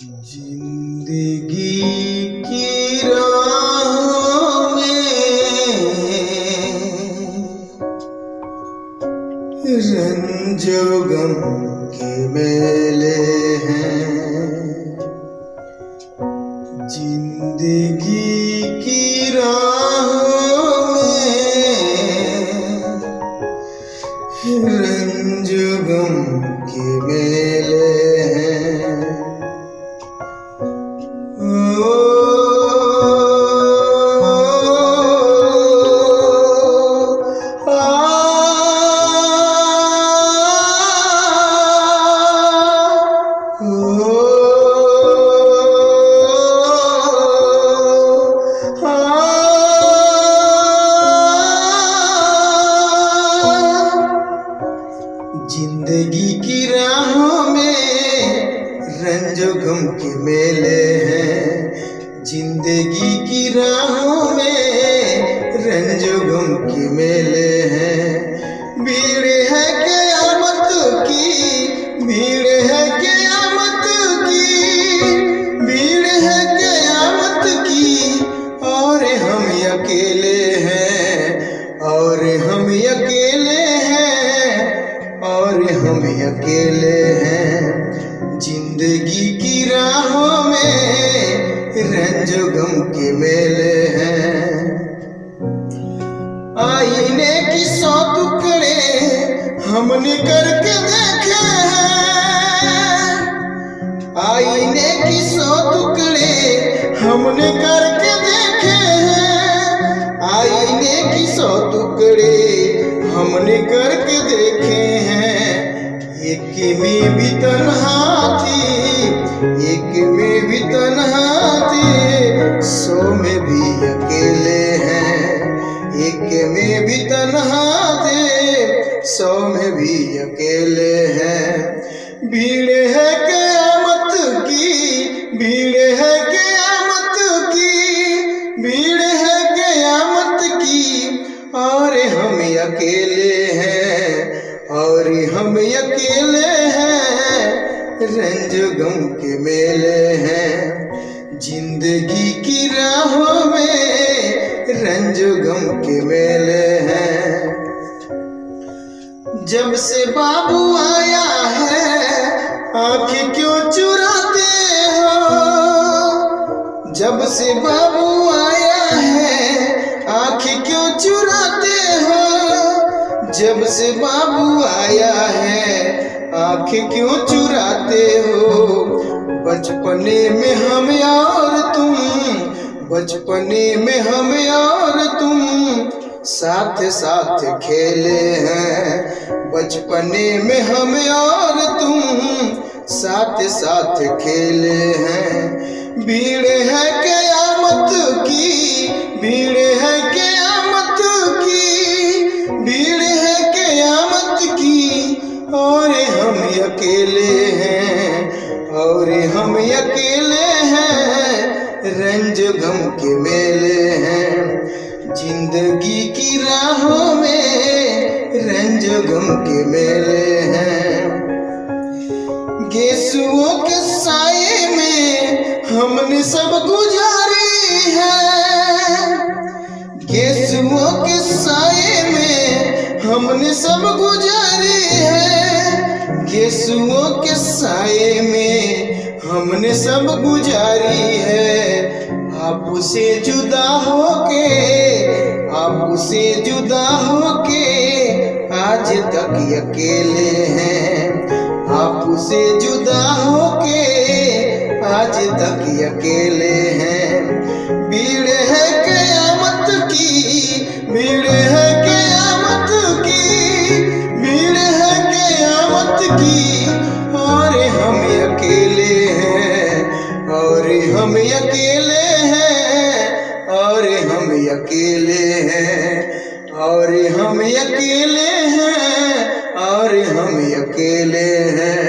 जिंदगी की राह में रंजो गम के मेले हैं। जिंदगी की राह में रंजो गम के मेले हैं। जिंदगी की राहों में रंजो गम के मेले हैं। जिंदगी की राहों में रंजो गम के मेले हैं। भीड़ है क़यामत की, भीड़ है क़यामत की, भीड़ है क़यामत की, और हम अकेले हैं, और हम अकेले हैं, और हम अकेले हैं। जिंदगी की राहों में रंजो गम के मेले हैं। आईने की 100 टुकड़े हमने करके देखे हैं। आईने की 100 टुकड़े हमने करके देखे हैं। आईने की 100 टुकड़े हमने करके देखे हैं। एक में भी तन्हा थी, एक में भी तन्हा थी, 100 में भी अकेले हैं। एक में भी तन्हा थे, 100 में भी अकेले हैं। भीड़ है क़यामत की, भीड़ है क़यामत की, भीड़ है क़यामत की, और हम अकेले हैं, और हम अकेले हैं। रंजो गम के मेले हैं। जिंदगी की राहों में रंजो गम के मेले हैं। जब से बाबू आया है आंखें क्यों चुराते हो। जब से बाबू आया है आंखें क्यों चुराते हो। जब से बाबू आया है आंखें क्यों चुराते हो। बचपने में हम और तुम, बचपने में हम और तुम साथ साथ खेले हैं। बचपने में हम और तुम साथ साथ खेले हैं। भीड़ है क़यामत की, भीड़ है क़यामत की, भीड़ है क़यामत की, और हम अकेले हैं, और हम अकेले हैं। रंजो गम के मेले हैं। जिंदगी की राहों में रंजो गम के मेले हैं। गेसुओं के साये में हमने सब गुजारी है। गेसुओं के साये में हमने सब गुजारी है। गेसुओं के साये में हमने सब गुजारी है। आपसे जुदा होके, आपसे जुदा होके आज तक अकेले हैं। आपसे जुदा होके आज तक अकेले हैं। भीड़ है क़यामत की, भीड़ है क़यामत की, भीड़ है क़यामत की, और हम अकेले हैं, और हम अकेले हैं, और हम अकेले हैं, और हम अकेले हैं, और हम अकेले हैं।